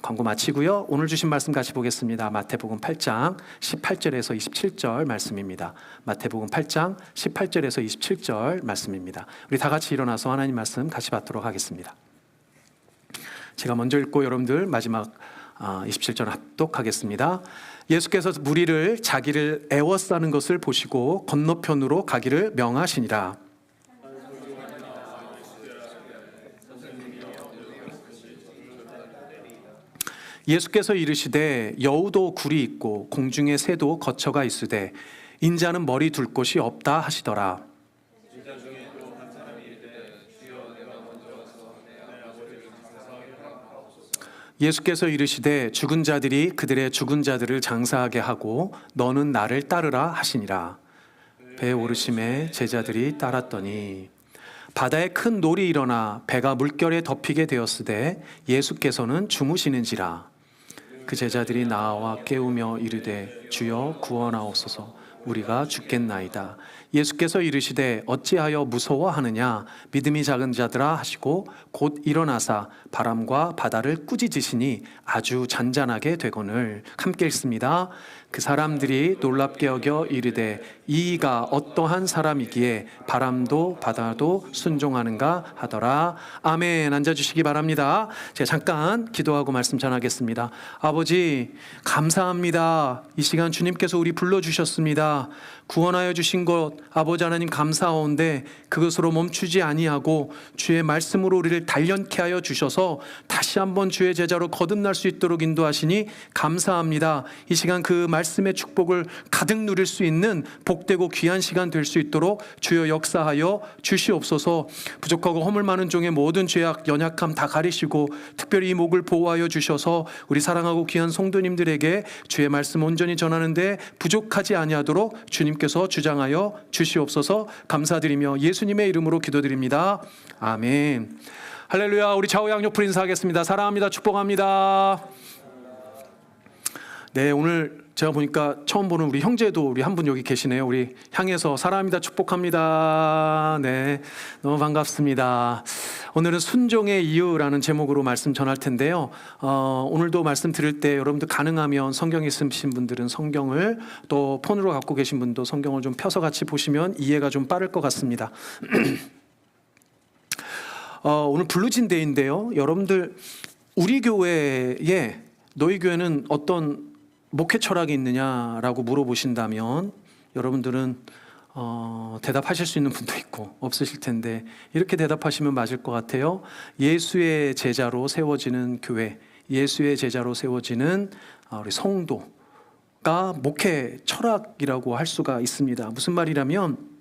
광고 마치고요. 오늘 주신 말씀 같이 보겠습니다. 마태복음 8장 18절에서 27절 말씀입니다. 마태복음 8장 18절에서 27절 말씀입니다. 우리 다 같이 일어나서 하나님 말씀 같이 받도록 하겠습니다. 제가 먼저 읽고 여러분들 마지막 27절 합독하겠습니다. 예수께서 무리를 자기를 애워싸는 것을 보시고 건너편으로 가기를 명하시니라. 예수께서 이르시되 여우도 굴이 있고 공중에 새도 거처가 있으되 인자는 머리 둘 곳이 없다 하시더라. 예수께서 이르시되 죽은 자들이 그들의 죽은 자들을 장사하게 하고 너는 나를 따르라 하시니라. 배에 오르심에 제자들이 따랐더니 바다에 큰 놀이 일어나 배가 물결에 덮이게 되었으되 예수께서는 주무시는지라. 그 제자들이 나와 깨우며 이르되 주여 구원하옵소서 우리가 죽겠나이다. 예수께서 이르시되 어찌하여 무서워하느냐 믿음이 작은 자들아 하시고 곧 일어나사 바람과 바다를 꾸짖으시니 아주 잔잔하게 되거늘. 함께 읽습니다. 그 사람들이 놀랍게 여겨 이르되 이가 어떠한 사람이기에 바람도 바다도 순종하는가 하더라. 아멘. 앉아주시기 바랍니다. 제가 잠깐 기도하고 말씀 전하겠습니다. 아버지 감사합니다. 이 시간 주님께서 우리 불러주셨습니다. 구원하여 주신 것 아버지 하나님 감사하온데 그것으로 멈추지 아니하고 주의 말씀으로 우리를 단련케 하여 주셔서 다시 한번 주의 제자로 거듭날 수 있도록 인도하시니 감사합니다. 이 시간 그 말씀의 축복을 가득 누릴 수 있는 복되고 귀한 시간 될 수 있도록 주여 역사하여 주시옵소서. 부족하고 허물 많은 종의 모든 죄악 연약함 다 가리시고 특별히 이 목을 보호하여 주셔서 우리 사랑하고 귀한 성도님들에게 주의 말씀 온전히 전하는데 부족하지 아니하도록 주님께서 주장하여 주시옵소서. 감사드리며 예수님의 이름으로 기도드립니다. 아멘. 할렐루야. 우리 좌우 양옆으로 인사하겠습니다. 사랑합니다. 축복합니다. 네, 오늘 제가 보니까 처음 보는 우리 형제도 우리 한 분 여기 계시네요. 우리 향해서 사랑합니다. 축복합니다. 네, 너무 반갑습니다. 오늘은 순종의 이유라는 제목으로 말씀 전할 텐데요. 오늘도 말씀 들을 때 여러분들 가능하면 성경 있으신 분들은 성경을, 또 폰으로 갖고 계신 분도 성경을 좀 펴서 같이 보시면 이해가 좀 빠를 것 같습니다. 오늘 블루진 데이인데요. 여러분들 우리 교회에 너희 교회는 어떤 목회 철학이 있느냐라고 물어보신다면 여러분들은 대답하실 수 있는 분도 있고 없으실 텐데 이렇게 대답하시면 맞을 것 같아요. 예수의 제자로 세워지는 교회, 예수의 제자로 세워지는 우리 성도가 목회 철학이라고 할 수가 있습니다. 무슨 말이라면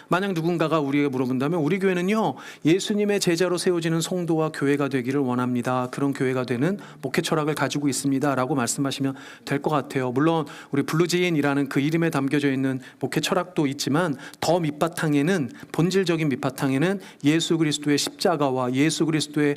만약 누군가가 우리에게 물어본다면 우리 교회는요 예수님의 제자로 세워지는 성도와 교회가 되기를 원합니다. 그런 교회가 되는 목회 철학을 가지고 있습니다 라고 말씀하시면 될 것 같아요. 물론 우리 블루진이라는 그 이름에 담겨져 있는 목회 철학도 있지만 더 밑바탕에는, 본질적인 밑바탕에는 예수 그리스도의 십자가와 예수 그리스도의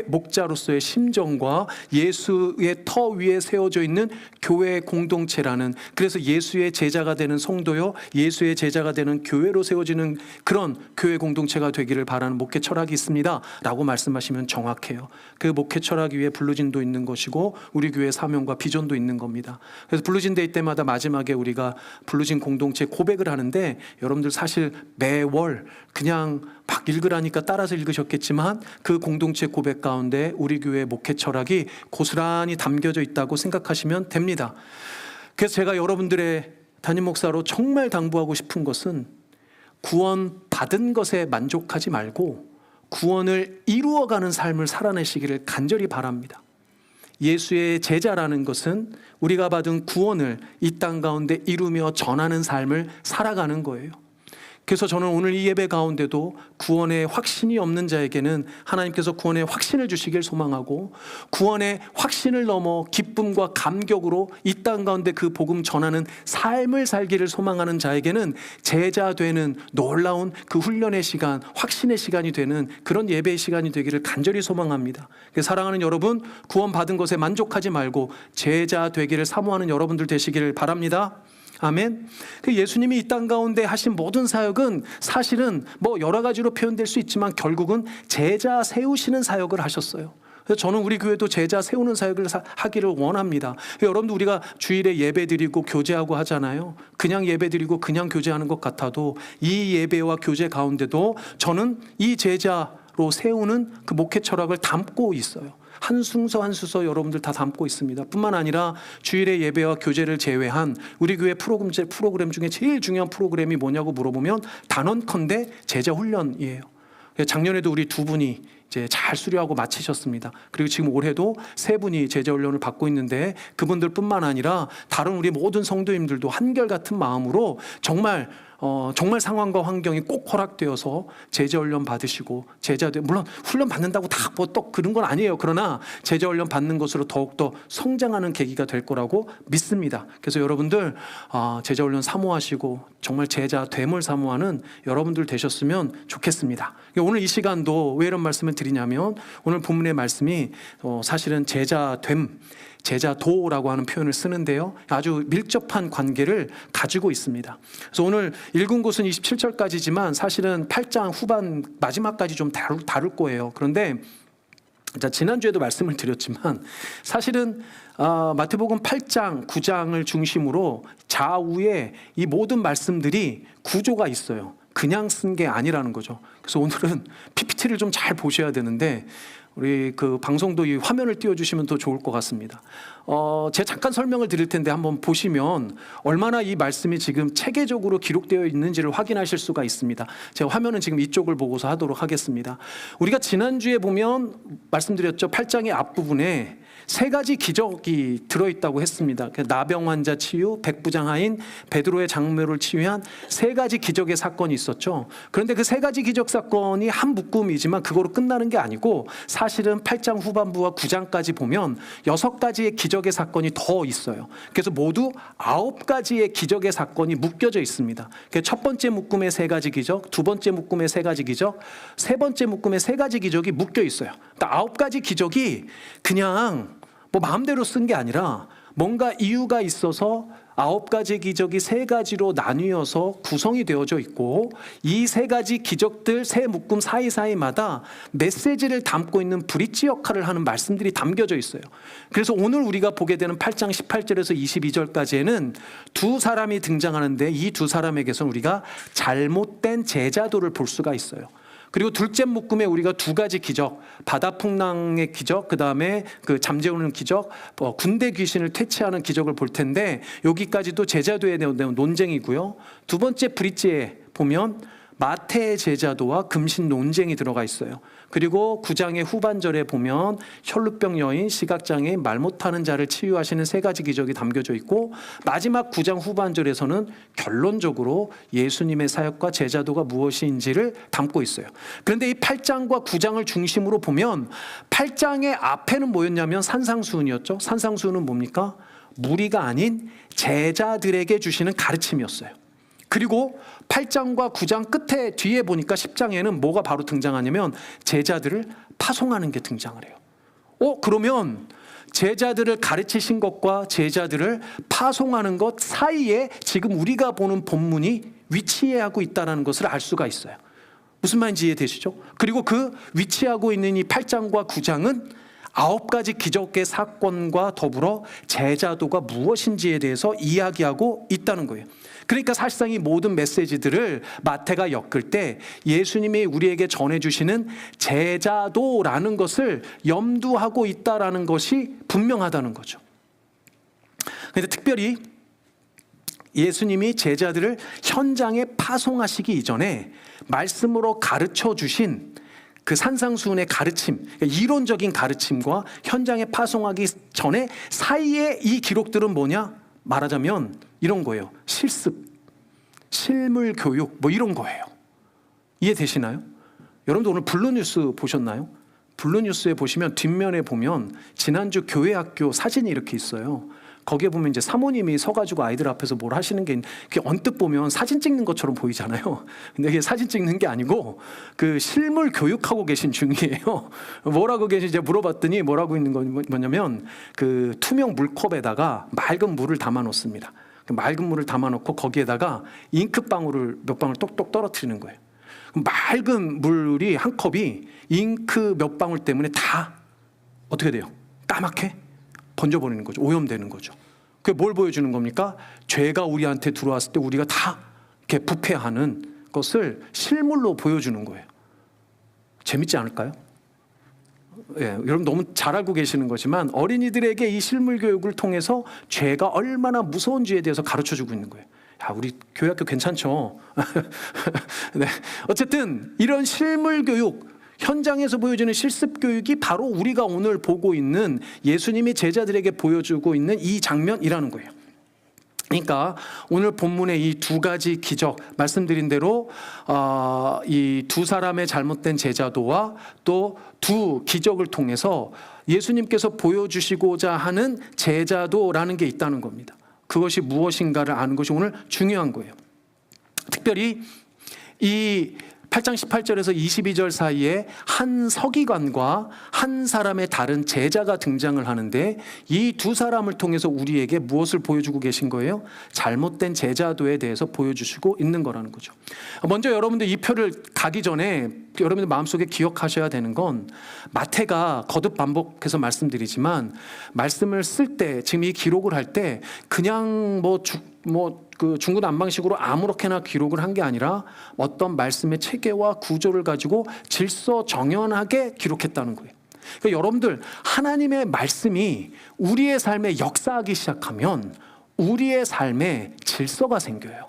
목자로서의 심정과 예수의 터 위에 세워져 있는 교회 공동체라는, 그래서 예수의 제자가 되는 성도요 예수의 제자가 되는 교회로 세워지는 그런 교회 공동체가 되기를 바라는 목회 철학이 있습니다 라고 말씀하시면 정확해요. 그 목회 철학 위에 블루진도 있는 것이고 우리 교회의 사명과 비전도 있는 겁니다. 그래서 블루진 데이 때마다 마지막에 우리가 블루진 공동체 고백을 하는데 여러분들 사실 매월 그냥 막 읽으라니까 따라서 읽으셨겠지만 그 공동체 고백 가운데 우리 교회의 목회 철학이 고스란히 담겨져 있다고 생각하시면 됩니다. 그래서 제가 여러분들의 담임 목사로 정말 당부하고 싶은 것은 구원 받은 것에 만족하지 말고 구원을 이루어가는 삶을 살아내시기를 간절히 바랍니다. 예수의 제자라는 것은 우리가 받은 구원을 이 땅 가운데 이루며 전하는 삶을 살아가는 거예요. 그래서 저는 오늘 이 예배 가운데도 구원의 확신이 없는 자에게는 하나님께서 구원의 확신을 주시길 소망하고, 구원의 확신을 넘어 기쁨과 감격으로 이 땅 가운데 그 복음 전하는 삶을 살기를 소망하는 자에게는 제자 되는 놀라운 그 훈련의 시간, 확신의 시간이 되는 그런 예배의 시간이 되기를 간절히 소망합니다. 사랑하는 여러분, 구원 받은 것에 만족하지 말고 제자 되기를 사모하는 여러분들 되시기를 바랍니다. 아멘. 그 예수님이 이 땅 가운데 하신 모든 사역은 사실은 뭐 여러 가지로 표현될 수 있지만 결국은 제자 세우시는 사역을 하셨어요. 그래서 저는 우리 교회도 제자 세우는 사역을 하기를 원합니다. 여러분도 우리가 주일에 예배 드리고 교제하고 하잖아요. 그냥 예배 드리고 그냥 교제하는 것 같아도 이 예배와 교제 가운데도 저는 이 제자로 세우는 그 목회 철학을 담고 있어요. 한 순서 한 순서 여러분들 다 담고 있습니다. 뿐만 아니라 주일의 예배와 교제를 제외한 우리 교회 프로그램 중에 제일 중요한 프로그램이 뭐냐고 물어보면 단언컨대 제자 훈련이에요. 작년에도 우리 2분이 이제 잘 수료하고 마치셨습니다. 그리고 지금 올해도 3분이 제자 훈련을 받고 있는데 그분들뿐만 아니라 다른 우리 모든 성도님들도 한결같은 마음으로 정말 상황과 환경이 꼭 허락되어서 제자 훈련 받으시고 물론 훈련 받는다고 다 뭐 또 그런 건 아니에요. 그러나 제자 훈련 받는 것으로 더욱더 성장하는 계기가 될 거라고 믿습니다. 그래서 여러분들 제자 훈련 사모하시고 정말 제자 됨을 사모하는 여러분들 되셨으면 좋겠습니다. 오늘 이 시간도 왜 이런 말씀을 드리냐면 오늘 본문의 말씀이 사실은 제자도라고 하는 표현을 쓰는데요. 아주 밀접한 관계를 가지고 있습니다. 그래서 오늘 읽은 곳은 27절까지지만 사실은 8장 후반 마지막까지 좀 다룰 거예요. 그런데 지난주에도 말씀을 드렸지만 사실은 마태복음 8장, 9장을 중심으로 좌우에 이 모든 말씀들이 구조가 있어요. 그냥 쓴 게 아니라는 거죠. 그래서 오늘은 PPT를 좀 잘 보셔야 되는데 우리 그 방송도 이 화면을 띄워주시면 더 좋을 것 같습니다. 제가 잠깐 설명을 드릴 텐데 한번 보시면 얼마나 이 말씀이 지금 체계적으로 기록되어 있는지를 확인하실 수가 있습니다. 제가 화면은 지금 이쪽을 보고서 하도록 하겠습니다. 우리가 지난주에 보면 말씀드렸죠. 8장의 앞부분에 3가지 기적이 들어있다고 했습니다. 나병 환자 치유, 백부장하인 베드로의 장묘를 치유한 3가지 기적의 사건이 있었죠. 그런데 그 3가지 기적 사건이 한 묶음이지만 그거로 끝나는 게 아니고 사실은 8장 후반부와 9장까지 보면 6가지의 기적의 사건이 더 있어요. 그래서 모두 9가지의 기적의 사건이 묶여져 있습니다. 첫 번째 묶음의 3가지 기적, 두 번째 묶음의 3가지 기적, 세 번째 묶음의 3가지 기적이 묶여 있어요. 그러니까 9가지 기적이 그냥 뭐 마음대로 쓴 게 아니라 뭔가 이유가 있어서 9가지 기적이 3가지로 나뉘어서 구성이 되어져 있고 이 3가지 기적들 3묶음 사이사이마다 메시지를 담고 있는 브릿지 역할을 하는 말씀들이 담겨져 있어요. 그래서 오늘 우리가 보게 되는 8장 18절에서 22절까지에는 2사람이 등장하는데 이 2사람에게서 우리가 잘못된 제자도를 볼 수가 있어요. 그리고 둘째 묶음에 우리가 2가지 기적, 바다 풍랑의 기적, 그 다음에 그 잠재우는 기적, 군대 귀신을 퇴치하는 기적을 볼 텐데 여기까지도 제자도에 대한 논쟁이고요. 두 번째 브릿지에 보면 마태의 제자도와 금신 논쟁이 들어가 있어요. 그리고 9장의 후반절에 보면 혈루병 여인, 시각장애인, 말 못하는 자를 치유하시는 3가지 기적이 담겨져 있고 마지막 9장 후반절에서는 결론적으로 예수님의 사역과 제자도가 무엇인지를 담고 있어요. 그런데 이 8장과 9장을 중심으로 보면 8장의 앞에는 뭐였냐면 산상수훈이었죠. 산상수훈은 뭡니까? 무리가 아닌 제자들에게 주시는 가르침이었어요. 그리고 8장과 9장 끝에 뒤에 보니까 10장에는 뭐가 바로 등장하냐면 제자들을 파송하는 게 등장을 해요. 그러면 제자들을 가르치신 것과 제자들을 파송하는 것 사이에 지금 우리가 보는 본문이 위치하고 있다는 것을 알 수가 있어요. 무슨 말인지 이해되시죠? 그리고 그 위치하고 있는 이 8장과 9장은 9가지 기적의 사건과 더불어 제자도가 무엇인지에 대해서 이야기하고 있다는 거예요. 그러니까 사실상 이 모든 메시지들을 마태가 엮을 때 예수님이 우리에게 전해주시는 제자도라는 것을 염두하고 있다는 것이 분명하다는 거죠. 그런데 특별히 예수님이 제자들을 현장에 파송하시기 이전에 말씀으로 가르쳐 주신 그 산상수훈의 가르침, 이론적인 가르침과 현장에 파송하기 전에 사이에 이 기록들은 뭐냐? 말하자면 이런 거예요. 실습, 실물 교육 뭐 이런 거예요. 이해되시나요? 여러분도 오늘 블루뉴스 보셨나요? 블루뉴스에 보시면 뒷면에 보면 지난주 교회학교 사진이 이렇게 있어요. 거기에 보면 이제 사모님이 서가지고 아이들 앞에서 뭘 하시는 게 언뜻 보면 사진 찍는 것처럼 보이잖아요. 근데 이게 사진 찍는 게 아니고 그 실물 교육하고 계신 중이에요. 뭐라고 계신지 물어봤더니 뭐라고 있는 건 뭐냐면 그 투명 물컵에다가 맑은 물을 담아 놓습니다. 그 맑은 물을 담아 놓고 거기에다가 잉크방울을 몇 방울 똑똑 떨어뜨리는 거예요. 맑은 물이 한 컵이 잉크 몇 방울 때문에 다 어떻게 돼요? 까맣게 번져버리는 거죠. 오염되는 거죠. 그게 뭘 보여주는 겁니까? 죄가 우리한테 들어왔을 때 우리가 다 이렇게 부패하는 것을 실물로 보여주는 거예요. 재밌지 않을까요? 예, 여러분 너무 잘 알고 계시는 거지만 어린이들에게 이 실물 교육을 통해서 죄가 얼마나 무서운지에 대해서 가르쳐주고 있는 거예요. 야, 우리 교회학교 괜찮죠? 네. 어쨌든 이런 실물 교육, 현장에서 보여주는 실습 교육이 바로 우리가 오늘 보고 있는 예수님이 제자들에게 보여주고 있는 이 장면이라는 거예요. 그러니까 오늘 본문의 이 두 가지 기적, 말씀드린 대로 이 두 사람의 잘못된 제자도와 또 두 기적을 통해서 예수님께서 보여주시고자 하는 제자도라는 게 있다는 겁니다. 그것이 무엇인가를 아는 것이 오늘 중요한 거예요. 특별히 이 8장 18절에서 22절 사이에 한 서기관과 한 사람의 다른 제자가 등장을 하는데 이 두 사람을 통해서 우리에게 무엇을 보여주고 계신 거예요? 잘못된 제자도에 대해서 보여주시고 있는 거라는 거죠. 먼저 여러분들 이 표를 가기 전에 여러분들 마음속에 기억하셔야 되는 건 마태가 거듭 반복해서 말씀드리지만 말씀을 쓸 때 지금 이 기록을 할 때 그냥 그 중구난방식으로 아무렇게나 기록을 한 게 아니라 어떤 말씀의 체계와 구조를 가지고 질서정연하게 기록했다는 거예요. 그러니까 여러분들 하나님의 말씀이 우리의 삶에 역사하기 시작하면 우리의 삶에 질서가 생겨요.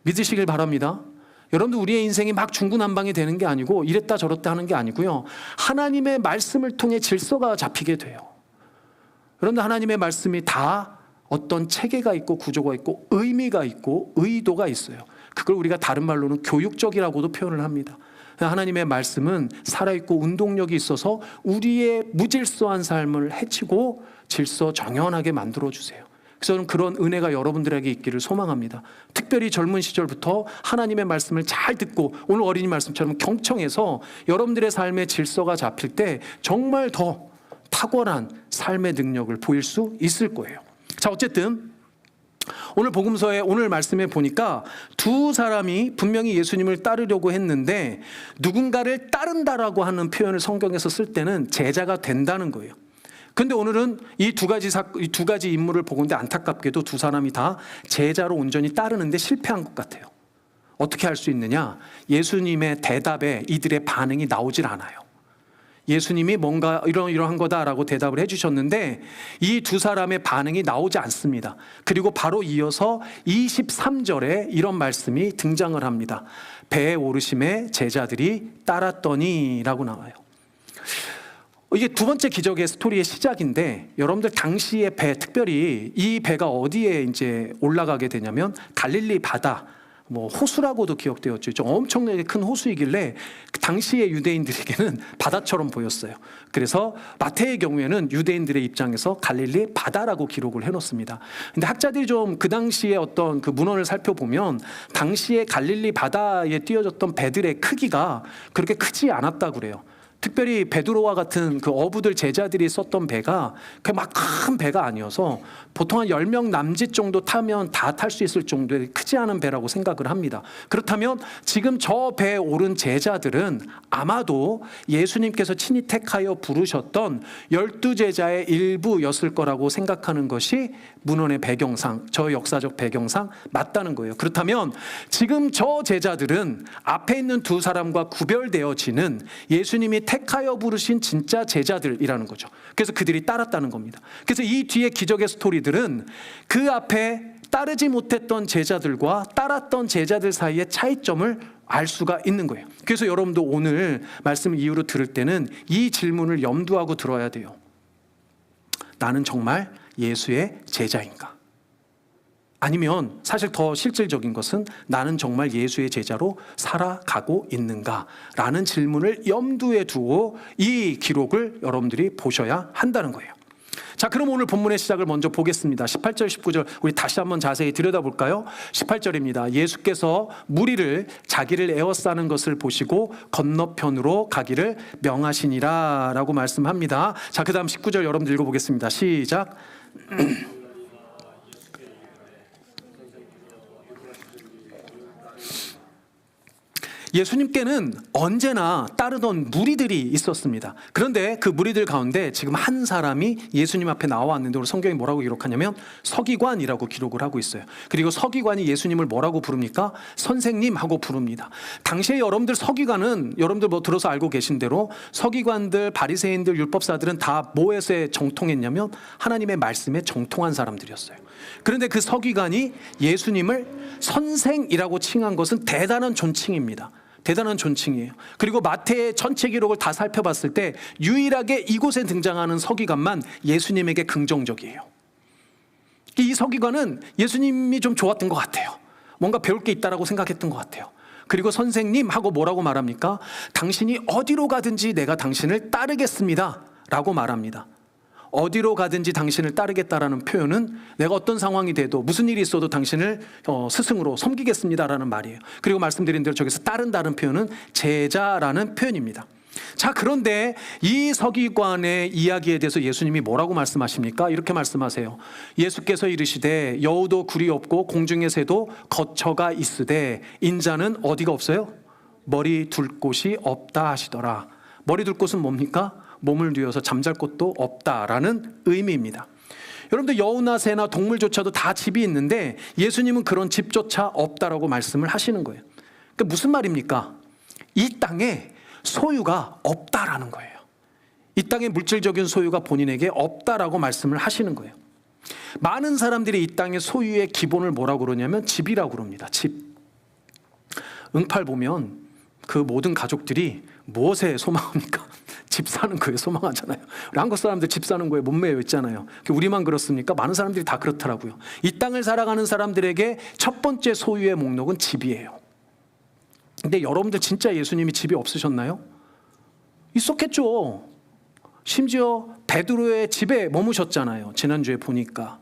믿으시길 바랍니다. 여러분들 우리의 인생이 막 중구난방이 되는 게 아니고 이랬다 저랬다 하는 게 아니고요. 하나님의 말씀을 통해 질서가 잡히게 돼요. 여러분들 하나님의 말씀이 다 어떤 체계가 있고 구조가 있고 의미가 있고 의도가 있어요. 그걸 우리가 다른 말로는 교육적이라고도 표현을 합니다. 하나님의 말씀은 살아있고 운동력이 있어서 우리의 무질서한 삶을 해치고 질서정연하게 만들어주세요. 그래서 저는 그런 은혜가 여러분들에게 있기를 소망합니다. 특별히 젊은 시절부터 하나님의 말씀을 잘 듣고 오늘 어린이 말씀처럼 경청해서 여러분들의 삶의 질서가 잡힐 때 정말 더 탁월한 삶의 능력을 보일 수 있을 거예요. 자, 어쨌든 오늘 복음서에 오늘 말씀에 보니까 두 사람이 분명히 예수님을 따르려고 했는데 누군가를 따른다라고 하는 표현을 성경에서 쓸 때는 제자가 된다는 거예요. 그런데 오늘은 이 두 가지 인물을 보는데 안타깝게도 두 사람이 다 제자로 온전히 따르는데 실패한 것 같아요. 어떻게 할 수 있느냐? 예수님의 대답에 이들의 반응이 나오질 않아요. 예수님이 뭔가 이러한 거다라고 대답을 해주셨는데 이 두 사람의 반응이 나오지 않습니다. 그리고 바로 이어서 23절에 이런 말씀이 등장을 합니다. 배에 오르심에 제자들이 따랐더니 라고 나와요. 이게 두 번째 기적의 스토리의 시작인데 여러분들 당시의 배, 특별히 이 배가 어디에 이제 올라가게 되냐면 갈릴리 바다, 호수라고도 기억되었죠. 좀 엄청나게 큰 호수이길래 당시의 유대인들에게는 바다처럼 보였어요. 그래서 마태의 경우에는 유대인들의 입장에서 갈릴리 바다라고 기록을 해놓습니다. 근데 학자들이 좀 그 당시에 어떤 그 문헌을 살펴보면 당시에 갈릴리 바다에 띄어졌던 배들의 크기가 그렇게 크지 않았다고 그래요. 특별히 베드로와 같은 그 어부들 제자들이 썼던 배가 그 막 큰 배가 아니어서 보통 한 10명 남짓 정도 타면 다 탈 수 있을 정도의 크지 않은 배라고 생각을 합니다. 그렇다면 지금 저 배에 오른 제자들은 아마도 예수님께서 친히 택하여 부르셨던 12제자의 일부였을 거라고 생각하는 것이 문헌의 배경상, 저 역사적 배경상 맞다는 거예요. 그렇다면 지금 저 제자들은 앞에 있는 두 사람과 구별되어지는 예수님이 택하여 부르신 진짜 제자들이라는 거죠. 그래서 그들이 따랐다는 겁니다. 그래서 이 뒤에 기적의 스토리들은 그 앞에 따르지 못했던 제자들과 따랐던 제자들 사이의 차이점을 알 수가 있는 거예요. 그래서 여러분도 오늘 말씀 이후로 들을 때는 이 질문을 염두하고 들어야 돼요. 나는 정말 예수의 제자인가? 아니면 사실 더 실질적인 것은 나는 정말 예수의 제자로 살아가고 있는가? 라는 질문을 염두에 두고 이 기록을 여러분들이 보셔야 한다는 거예요. 자, 그럼 오늘 본문의 시작을 먼저 보겠습니다. 18절, 19절 우리 다시 한번 자세히 들여다볼까요? 18절입니다. 예수께서 무리를 자기를 에워싸는 것을 보시고 건너편으로 가기를 명하시니라 라고 말씀합니다. 자, 그 다음 19절 여러분들 읽어보겠습니다. 시작. 예수님께는 언제나 따르던 무리들이 있었습니다. 그런데 그 무리들 가운데 지금 한 사람이 예수님 앞에 나와왔는데, 우리 성경이 뭐라고 기록하냐면 서기관이라고 기록을 하고 있어요. 그리고 서기관이 예수님을 뭐라고 부릅니까? 선생님 하고 부릅니다. 당시에 여러분들 서기관은, 여러분들 뭐 들어서 알고 계신 대로 서기관들, 바리새인들, 율법사들은 다 뭐에서 정통했냐면 하나님의 말씀에 정통한 사람들이었어요. 그런데 그 서기관이 예수님을 선생이라고 칭한 것은 대단한 존칭입니다. 대단한 존칭이에요. 그리고 마태의 전체 기록을 다 살펴봤을 때 유일하게 이곳에 등장하는 서기관만 예수님에게 긍정적이에요. 이 서기관은 예수님이 좀 좋았던 것 같아요. 뭔가 배울 게 있다라고 생각했던 것 같아요. 그리고 선생님 하고 뭐라고 말합니까? 당신이 어디로 가든지 내가 당신을 따르겠습니다 라고 말합니다. 어디로 가든지 당신을 따르겠다라는 표현은 내가 어떤 상황이 돼도 무슨 일이 있어도 당신을 스승으로 섬기겠습니다라는 말이에요. 그리고 말씀드린 대로 저기서 따른다는 표현은 제자라는 표현입니다. 자, 그런데 이 서기관의 이야기에 대해서 예수님이 뭐라고 말씀하십니까? 이렇게 말씀하세요. 예수께서 이르시되 여우도 굴이 없고 공중의 새도 거처가 있으되 인자는 어디가 없어요? 머리 둘 곳이 없다 하시더라. 머리 둘 곳은 뭡니까? 몸을 뉘어서 잠잘 곳도 없다라는 의미입니다. 여러분들 여우나 새나 동물조차도 다 집이 있는데 예수님은 그런 집조차 없다라고 말씀을 하시는 거예요. 그러니까 무슨 말입니까? 이 땅에 소유가 없다라는 거예요. 이 땅의 물질적인 소유가 본인에게 없다라고 말씀을 하시는 거예요. 많은 사람들이 이 땅의 소유의 기본을 뭐라고 그러냐면 집이라고 그럽니다. 집. 응팔 보면 그 모든 가족들이 무엇에 소망합니까? 집 사는 거에 소망하잖아요. 우리 한국 사람들 집 사는 거에 몸매여 있잖아요. 우리만 그렇습니까? 많은 사람들이 다 그렇더라고요. 이 땅을 살아가는 사람들에게 첫 번째 소유의 목록은 집이에요. 근데 여러분들 진짜 예수님이 집이 없으셨나요? 있었겠죠. 심지어 베드로의 집에 머무셨잖아요. 지난주에 보니까.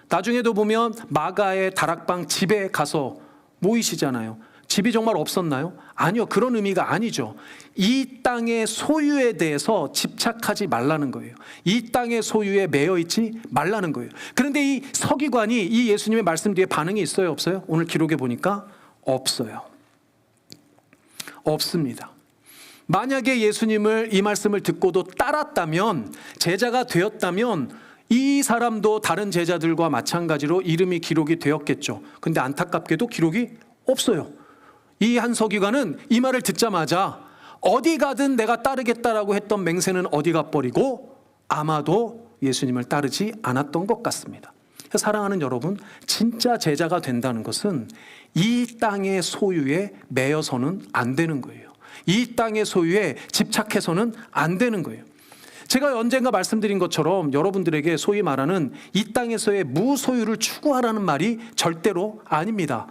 나중에도 보면 마가의 다락방 집에 가서 모이시잖아요. 집이 정말 없었나요? 아니요. 그런 의미가 아니죠. 이 땅의 소유에 대해서 집착하지 말라는 거예요. 이 땅의 소유에 매여 있지 말라는 거예요. 그런데 이 서기관이 이 예수님의 말씀 뒤에 반응이 있어요? 없어요? 오늘 기록에 보니까 없어요. 없습니다. 만약에 예수님을 이 말씀을 듣고도 따랐다면, 제자가 되었다면 이 사람도 다른 제자들과 마찬가지로 이름이 기록이 되었겠죠. 근데 안타깝게도 기록이 없어요. 이 한 서기관은 이 말을 듣자마자 어디 가든 내가 따르겠다라고 했던 맹세는 어디 가버리고 아마도 예수님을 따르지 않았던 것 같습니다. 사랑하는 여러분, 진짜 제자가 된다는 것은 이 땅의 소유에 매여서는 안 되는 거예요. 이 땅의 소유에 집착해서는 안 되는 거예요. 제가 언젠가 말씀드린 것처럼 여러분들에게 소위 말하는 이 땅에서의 무소유를 추구하라는 말이 절대로 아닙니다.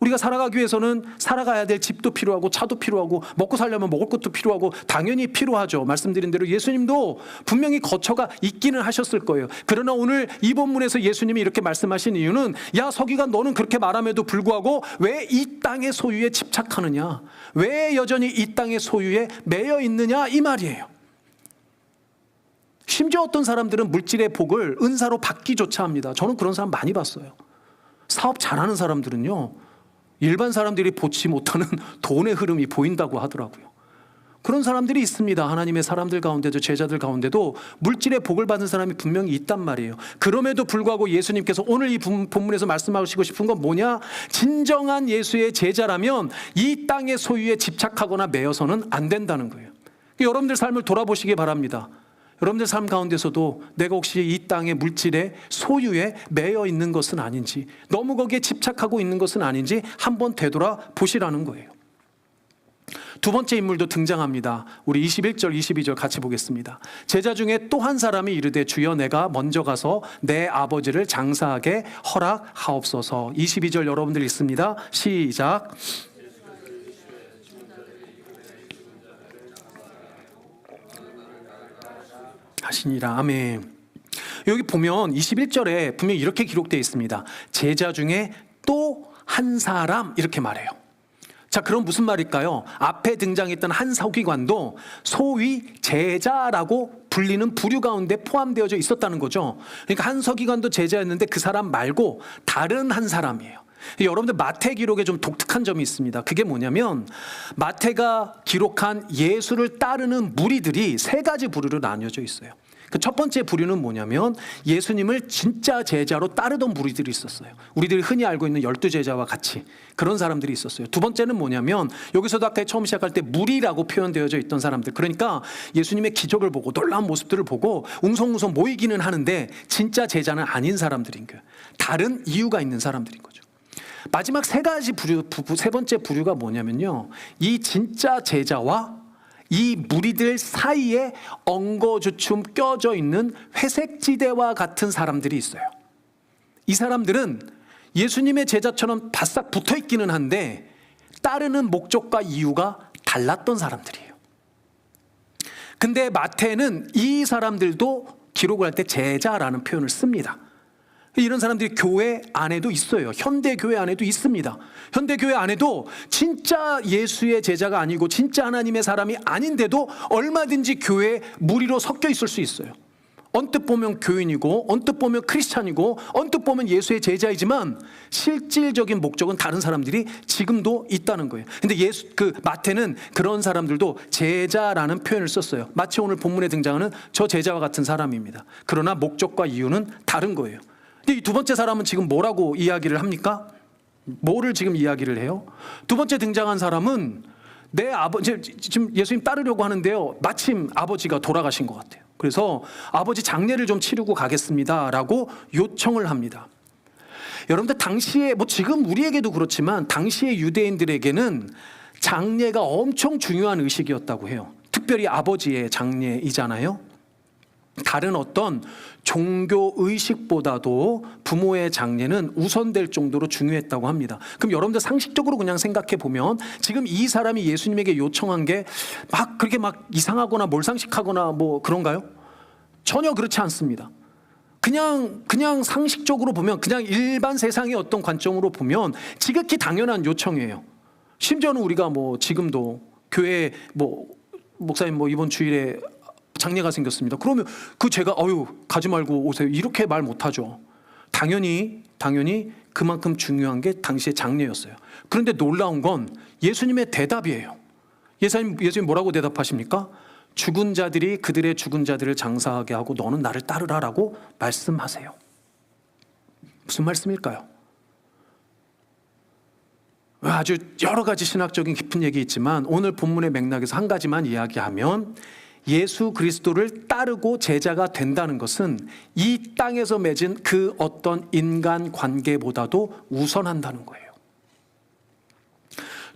우리가 살아가기 위해서는 살아가야 될 집도 필요하고 차도 필요하고 먹고 살려면 먹을 것도 필요하고 당연히 필요하죠. 말씀드린 대로 예수님도 분명히 거처가 있기는 하셨을 거예요. 그러나 오늘 이 본문에서 예수님이 이렇게 말씀하신 이유는, 야 서기관, 너는 그렇게 말함에도 불구하고 왜 이 땅의 소유에 집착하느냐, 왜 여전히 이 땅의 소유에 매여 있느냐, 이 말이에요. 심지어 어떤 사람들은 물질의 복을 은사로 받기조차 합니다. 저는 그런 사람 많이 봤어요. 사업 잘하는 사람들은요, 일반 사람들이 보지 못하는 돈의 흐름이 보인다고 하더라고요. 그런 사람들이 있습니다. 하나님의 사람들 가운데도, 제자들 가운데도 물질의 복을 받은 사람이 분명히 있단 말이에요. 그럼에도 불구하고 예수님께서 오늘 이 본문에서 말씀하시고 싶은 건 뭐냐? 진정한 예수의 제자라면 이 땅의 소유에 집착하거나 매여서는 안 된다는 거예요. 여러분들 삶을 돌아보시기 바랍니다. 여러분들 삶 가운데서도 내가 혹시 이 땅의 물질의 소유에 매여 있는 것은 아닌지, 너무 거기에 집착하고 있는 것은 아닌지 한번 되돌아 보시라는 거예요. 두 번째 인물도 등장합니다. 우리 21절 22절 같이 보겠습니다. 제자 중에 또 한 사람이 이르되 주여 내가 먼저 가서 내 아버지를 장사하게 허락하옵소서. 22절 여러분들 있습니다. 시작. 하시니라. 아멘. 여기 보면 21절에 분명히 이렇게 기록되어 있습니다. 제자 중에 또 한 사람, 이렇게 말해요. 자, 그럼 무슨 말일까요? 앞에 등장했던 한 서기관도 소위 제자라고 불리는 부류 가운데 포함되어져 있었다는 거죠. 그러니까 한 서기관도 제자였는데 그 사람 말고 다른 한 사람이에요. 여러분들 마태 기록에 좀 독특한 점이 있습니다. 그게 뭐냐면 마태가 기록한 예수를 따르는 무리들이 세 가지 부류로 나뉘어져 있어요. 그 첫 번째 부류는 뭐냐면 예수님을 진짜 제자로 따르던 무리들이 있었어요. 우리들이 흔히 알고 있는 12제자와 같이 그런 사람들이 있었어요. 두 번째는 뭐냐면 여기서도 아까 처음 시작할 때 무리라고 표현되어져 있던 사람들, 그러니까 예수님의 기적을 보고 놀라운 모습들을 보고 웅성웅성 모이기는 하는데 진짜 제자는 아닌 사람들인 거예요. 다른 이유가 있는 사람들인 거죠. 마지막 세 번째 부류가 뭐냐면요, 이 진짜 제자와 이 무리들 사이에 엉거주춤 껴져 있는 회색지대와 같은 사람들이 있어요. 이 사람들은 예수님의 제자처럼 바싹 붙어 있기는 한데 따르는 목적과 이유가 달랐던 사람들이에요. 근데 마태는 이 사람들도 기록을 할 때 제자라는 표현을 씁니다. 이런 사람들이 교회 안에도 있어요. 현대 교회 안에도 있습니다. 현대 교회 안에도 진짜 예수의 제자가 아니고 진짜 하나님의 사람이 아닌데도 얼마든지 교회 무리로 섞여 있을 수 있어요. 언뜻 보면 교인이고 언뜻 보면 크리스찬이고 언뜻 보면 예수의 제자이지만 실질적인 목적은 다른 사람들이 지금도 있다는 거예요. 근데 마태는 그런 사람들도 제자라는 표현을 썼어요. 마치 오늘 본문에 등장하는 저 제자와 같은 사람입니다. 그러나 목적과 이유는 다른 거예요. 근데 이 두 번째 사람은 지금 뭐라고 이야기를 합니까? 뭐를 지금 이야기를 해요? 두 번째 등장한 사람은 내 아버지, 지금 예수님 따르려고 하는데요, 마침 아버지가 돌아가신 것 같아요. 그래서 아버지 장례를 좀 치르고 가겠습니다 라고 요청을 합니다. 여러분들 당시에, 지금 우리에게도 그렇지만 당시의 유대인들에게는 장례가 엄청 중요한 의식이었다고 해요. 특별히 아버지의 장례이잖아요. 다른 어떤 종교 의식보다도 부모의 장례는 우선될 정도로 중요했다고 합니다. 그럼 여러분들 상식적으로 그냥 생각해 보면 지금 이 사람이 예수님에게 요청한 게 그렇게 이상하거나 몰상식하거나 그런가요? 전혀 그렇지 않습니다. 그냥 상식적으로 보면, 그냥 일반 세상의 어떤 관점으로 보면 지극히 당연한 요청이에요. 심지어는 우리가 지금도 교회에 목사님 이번 주일에 장례가 생겼습니다. 그러면 제가 가지 말고 오세요 이렇게 말 못하죠. 당연히 그만큼 중요한 게 당시의 장례였어요. 그런데 놀라운 건 예수님의 대답이에요. 예수님 뭐라고 대답하십니까? 죽은 자들이 그들의 죽은 자들을 장사하게 하고 너는 나를 따르라라고 말씀하세요. 무슨 말씀일까요? 아주 여러 가지 신학적인 깊은 얘기 있지만 오늘 본문의 맥락에서 한 가지만 이야기하면, 예수 그리스도를 따르고 제자가 된다는 것은 이 땅에서 맺은 그 어떤 인간 관계보다도 우선한다는 거예요.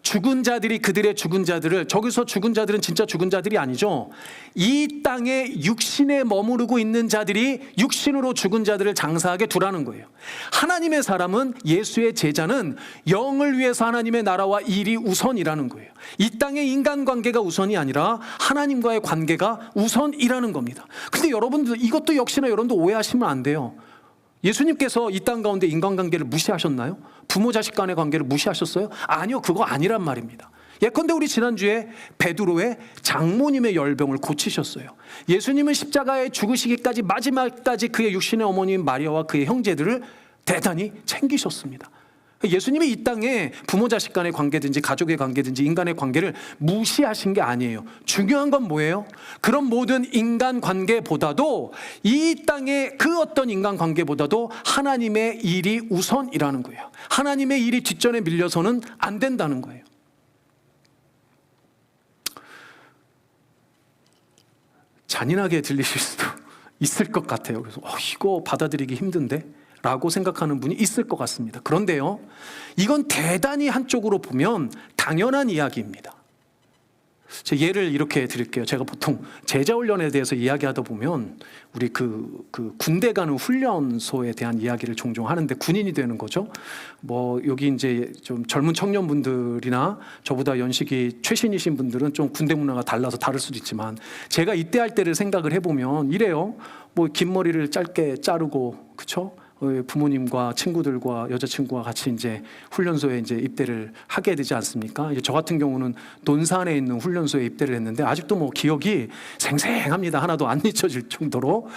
죽은 자들이 그들의 죽은 자들을, 저기서 죽은 자들은 진짜 죽은 자들이 아니죠. 이 땅에 육신에 머무르고 있는 자들이 육신으로 죽은 자들을 장사하게 두라는 거예요. 하나님의 사람은, 예수의 제자는 영을 위해서 하나님의 나라와 일이 우선이라는 거예요. 이 땅의 인간관계가 우선이 아니라 하나님과의 관계가 우선이라는 겁니다. 근데 여러분들 이것도 역시나 여러분도 오해하시면 안 돼요. 예수님께서 이 땅 가운데 인간관계를 무시하셨나요? 부모 자식 간의 관계를 무시하셨어요? 아니요, 그거 아니란 말입니다. 예컨대 우리 지난주에 베드로의 장모님의 열병을 고치셨어요. 예수님은 십자가에 죽으시기까지 마지막까지 그의 육신의 어머니인 마리아와 그의 형제들을 대단히 챙기셨습니다. 예수님이 이 땅에 부모 자식 간의 관계든지 가족의 관계든지 인간의 관계를 무시하신 게 아니에요. 중요한 건 뭐예요? 그런 모든 인간 관계보다도, 이 땅의 그 어떤 인간 관계보다도 하나님의 일이 우선이라는 거예요. 하나님의 일이 뒷전에 밀려서는 안 된다는 거예요. 잔인하게 들리실 수도 있을 것 같아요. 그래서 이거 받아들이기 힘든데? 라고 생각하는 분이 있을 것 같습니다. 그런데요, 이건 대단히 한쪽으로 보면 당연한 이야기입니다. 제 예를 이렇게 드릴게요. 제가 보통 제자훈련에 대해서 이야기하다 보면 우리 군대 가는 훈련소에 대한 이야기를 종종 하는데, 군인이 되는 거죠. 여기 이제 좀 젊은 청년분들이나 저보다 연식이 최신이신 분들은 좀 군대 문화가 달라서 다를 수도 있지만, 제가 이때 할 때를 생각을 해보면 이래요. 긴 머리를 짧게 자르고, 그쵸? 부모님과 친구들과 여자친구와 같이 이제 훈련소에 이제 입대를 하게 되지 않습니까? 이제 저 같은 경우는 논산에 있는 훈련소에 입대를 했는데 아직도 뭐 기억이 생생합니다. 하나도 안 잊혀질 정도로.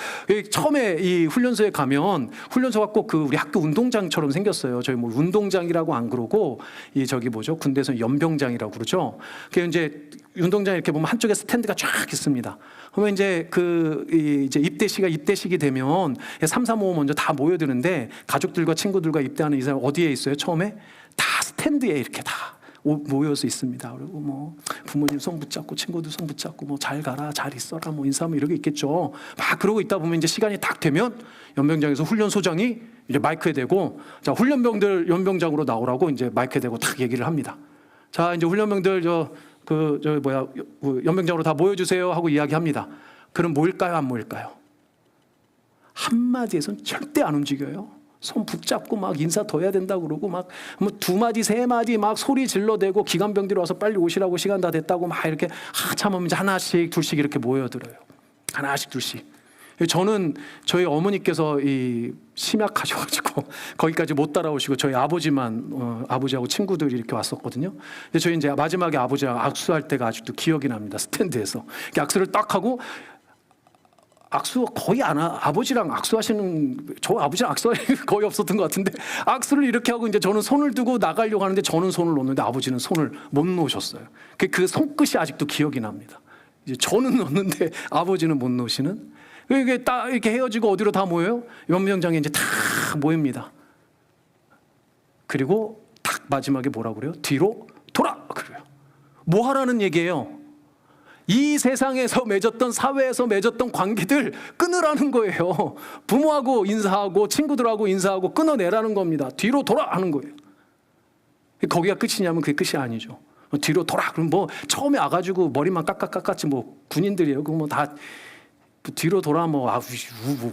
처음에 이 훈련소에 가면 훈련소가 꼭 그 우리 학교 운동장처럼 생겼어요. 저희 뭐 운동장이라고 안 그러고 이 저기 뭐죠? 군대에서 연병장이라고 그러죠. 그 이제 운동장 이렇게 보면 한쪽에 스탠드가 쫙 있습니다. 그러면 이제 이제 입대식이 되면 3, 4, 5 먼저 다 모여드는데 가족들과 친구들과 입대하는 이 사람 어디에 있어요? 처음에 다 스탠드에 이렇게 다 모여서 있습니다. 그리고 뭐 부모님 손 붙잡고 친구들 손 붙잡고 뭐 잘 가라, 잘 있어라, 뭐 인사하면 이러고 있겠죠. 막 그러고 있다 보면 이제 시간이 딱 되면 연병장에서 훈련소장이 이제 마이크에 대고 자 훈련병들 연병장으로 나오라고 이제 마이크에 대고 딱 얘기를 합니다. 자 이제 훈련병들 연병장으로 다 모여주세요 하고 이야기합니다. 그럼 모일까요? 안 모일까요? 한마디에서는 절대 안 움직여요. 손 붙잡고 막 인사 더 해야 된다고 그러고 막 뭐 2마디 3마디 막 소리 질러대고 기관병들이 와서 빨리 오시라고 시간 다 됐다고 막 이렇게 한참 하면 이제 하나씩 둘씩 이렇게 모여들어요. 하나씩 둘씩. 저는 저희 어머니께서 이 심약하셔가지고 거기까지 못 따라오시고 저희 아버지만 아버지하고 친구들이 이렇게 왔었거든요. 근데 저희 이제 마지막에 아버지랑 악수할 때가 아직도 기억이 납니다. 스탠드에서 악수를 딱 하고 악수 거의 안 아버지랑 악수하시는 저 아버지랑 악수할 거의 없었던 것 같은데 악수를 이렇게 하고 이제 저는 손을 두고 나가려고 하는데 저는 손을 놓는데 아버지는 손을 못 놓으셨어요. 그 손끝이 아직도 기억이 납니다. 이제 저는 놓는데 아버지는 못 놓으시는. 이게 딱 이렇게 헤어지고 어디로 다 모여요? 연병장에 이제 다 모입니다. 그리고 딱 마지막에 뭐라고 그래요? 뒤로 돌아! 그래요. 뭐 하라는 얘기예요? 이 세상에서 맺었던 사회에서 맺었던 관계들 끊으라는 거예요. 부모하고 인사하고 친구들하고 인사하고 끊어내라는 겁니다. 뒤로 돌아 하는 거예요. 거기가 끝이냐면 그게 끝이 아니죠. 뒤로 돌아 그럼 뭐 처음에 와가지고 머리만 깎았지 뭐 군인들이에요. 그거 뭐 다 뒤로 돌아 뭐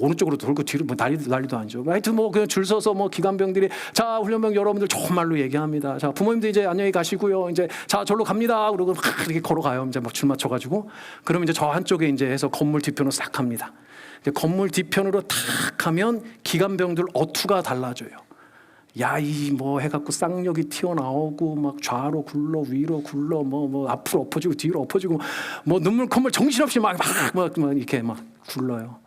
오른쪽으로 돌고 뒤로 뭐 난리도 아니죠. 하여튼 뭐 그냥 줄 서서 뭐 기관병들이 자 훈련병 여러분들 좋은 말로 얘기합니다. 자 부모님들 이제 안녕히 가시고요. 이제 자 절로 갑니다. 그러고 막 이렇게 걸어가요. 이제 막 줄 맞춰가지고 그러면 이제 저 한쪽에 이제 해서 건물 뒤편으로 싹 갑니다. 이제 건물 뒤편으로 탁 하면 기관병들 어투가 달라져요. 야이 뭐 해갖고 쌍욕이 튀어나오고 막 좌로 굴러 위로 굴러 뭐 앞으로 엎어지고 뒤로 엎어지고 뭐 눈물 콧물 정신없이 막 이렇게 막 굴러요.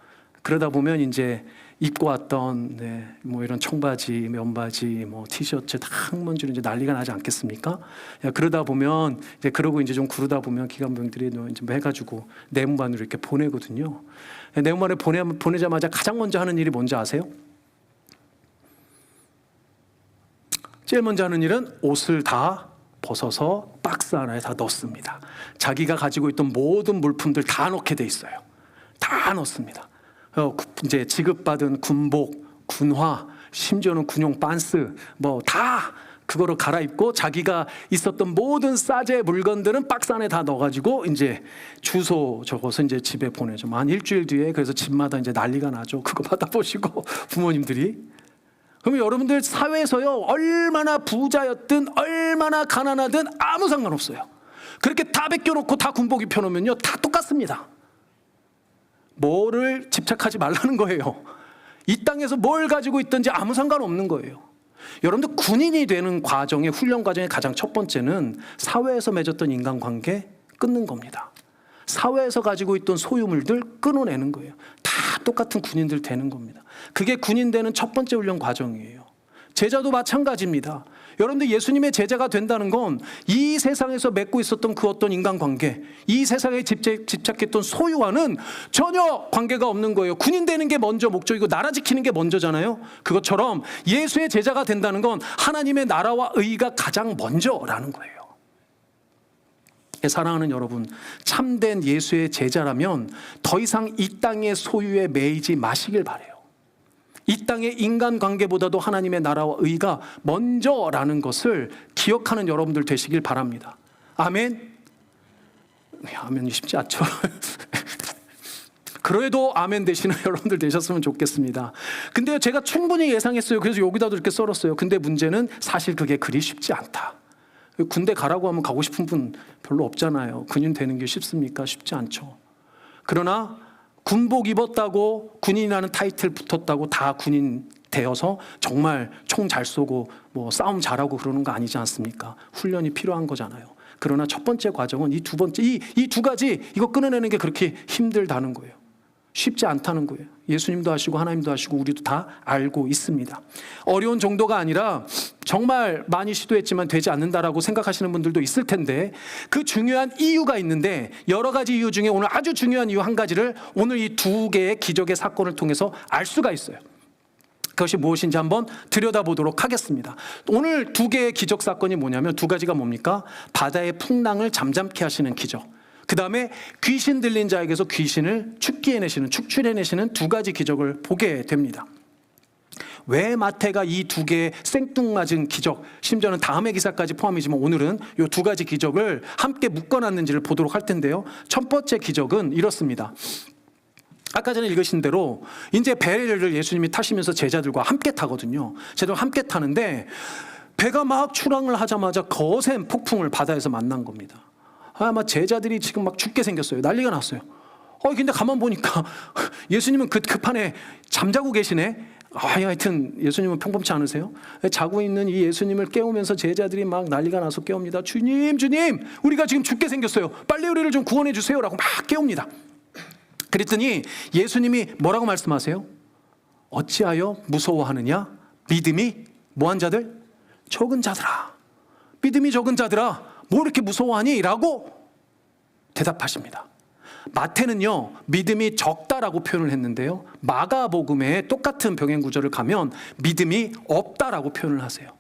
그러다 보면 이제 입고 왔던 뭐 이런 청바지, 면바지, 뭐 티셔츠 다 항문줄 이제 난리가 나지 않겠습니까? 그러다 보면 이제 그러고 이제 좀 구르다 보면 기관병들이 이제 뭐 해가지고 내무반으로 이렇게 보내거든요. 내무반에 보내자마자 가장 먼저 하는 일이 뭔지 아세요? 제일 먼저 하는 일은 옷을 다 벗어서 박스 하나에 다 넣습니다. 자기가 가지고 있던 모든 물품들 다 넣게 돼 있어요. 다 넣습니다. 이제 지급받은 군복, 군화, 심지어는 군용 빤스 뭐 다 그거로 갈아입고 자기가 있었던 모든 싸제 물건들은 박스 안에 다 넣어가지고 이제 주소 적어서 이제 집에 보내죠. 한 일주일 뒤에 그래서 집마다 이제 난리가 나죠. 그거 받아보시고 부모님들이. 그러면 여러분들 사회에서요 얼마나 부자였든 얼마나 가난하든 아무 상관없어요. 그렇게 다 벗겨놓고 다 군복 입혀놓으면요 다 똑같습니다. 뭐를 집착하지 말라는 거예요. 이 땅에서 뭘 가지고 있든지 아무 상관없는 거예요. 여러분들 군인이 되는 과정의 훈련 과정의 가장 첫 번째는 사회에서 맺었던 인간관계 끊는 겁니다. 사회에서 가지고 있던 소유물들 끊어내는 거예요. 다 똑같은 군인들 되는 겁니다. 그게 군인 되는 첫 번째 훈련 과정이에요. 제자도 마찬가지입니다. 여러분들 예수님의 제자가 된다는 건 이 세상에서 맺고 있었던 그 어떤 인간관계, 이 세상에 집착했던 소유와는 전혀 관계가 없는 거예요. 군인 되는 게 먼저 목적이고 나라 지키는 게 먼저잖아요. 그것처럼 예수의 제자가 된다는 건 하나님의 나라와 의가 가장 먼저라는 거예요. 사랑하는 여러분, 참된 예수의 제자라면 더 이상 이 땅의 소유에 매이지 마시길 바라요. 이 땅의 인간관계보다도 하나님의 나라와 의가 먼저라는 것을 기억하는 여러분들 되시길 바랍니다. 아멘? 아멘이 쉽지 않죠. 그래도 아멘 되시는 여러분들 되셨으면 좋겠습니다. 근데 제가 충분히 예상했어요. 그래서 여기다도 이렇게 썰었어요. 근데 문제는 사실 그게 그리 쉽지 않다. 군대 가라고 하면 가고 싶은 분 별로 없잖아요. 군인 되는 게 쉽습니까? 쉽지 않죠. 그러나 군복 입었다고 군인이라는 타이틀 붙었다고 다 군인 되어서 정말 총 잘 쏘고 뭐 싸움 잘하고 그러는 거 아니지 않습니까? 훈련이 필요한 거잖아요. 그러나 첫 번째 과정은 이 두 번째, 이 두 가지 이거 끊어내는 게 그렇게 힘들다는 거예요. 쉽지 않다는 거예요. 예수님도 하시고 하나님도 하시고 우리도 다 알고 있습니다. 어려운 정도가 아니라 정말 많이 시도했지만 되지 않는다라고 생각하시는 분들도 있을 텐데 그 중요한 이유가 있는데 여러 가지 이유 중에 오늘 아주 중요한 이유 한 가지를 오늘 이 두 개의 기적의 사건을 통해서 알 수가 있어요. 그것이 무엇인지 한번 들여다보도록 하겠습니다. 오늘 두 개의 기적 사건이 뭐냐면 두 가지가 뭡니까? 바다의 풍랑을 잠잠케 하시는 기적, 그 다음에 귀신 들린 자에게서 귀신을 축출해내시는 두 가지 기적을 보게 됩니다. 왜 마태가 이 두 개의 생뚱맞은 기적, 심지어는 다음의 기사까지 포함이지만 오늘은 이 두 가지 기적을 함께 묶어놨는지를 보도록 할 텐데요. 첫 번째 기적은 이렇습니다. 아까 전에 읽으신 대로 이제 배를 예수님이 타시면서 제자들과 함께 타거든요. 제자들과 함께 타는데 배가 막 출항을 하자마자 거센 폭풍을 바다에서 만난 겁니다. 아마 제자들이 지금 막 죽게 생겼어요. 난리가 났어요. 근데 가만 보니까 예수님은 그 급한에 잠자고 계시네. 하여튼 예수님은 평범치 않으세요? 자고 있는 이 예수님을 깨우면서 제자들이 막 난리가 나서 깨웁니다. 주님, 우리가 지금 죽게 생겼어요. 빨리 우리를 좀 구원해 주세요라고 막 깨웁니다. 그랬더니 예수님이 뭐라고 말씀하세요? 어찌하여 무서워하느냐? 믿음이 뭐한 자들? 적은 자들아. 믿음이 적은 자들아. 뭐 이렇게 무서워하니? 라고 대답하십니다. 마태는요, 믿음이 적다라고 표현을 했는데요, 마가복음에 똑같은 병행 구절을 가면 믿음이 없다라고 표현을 하세요.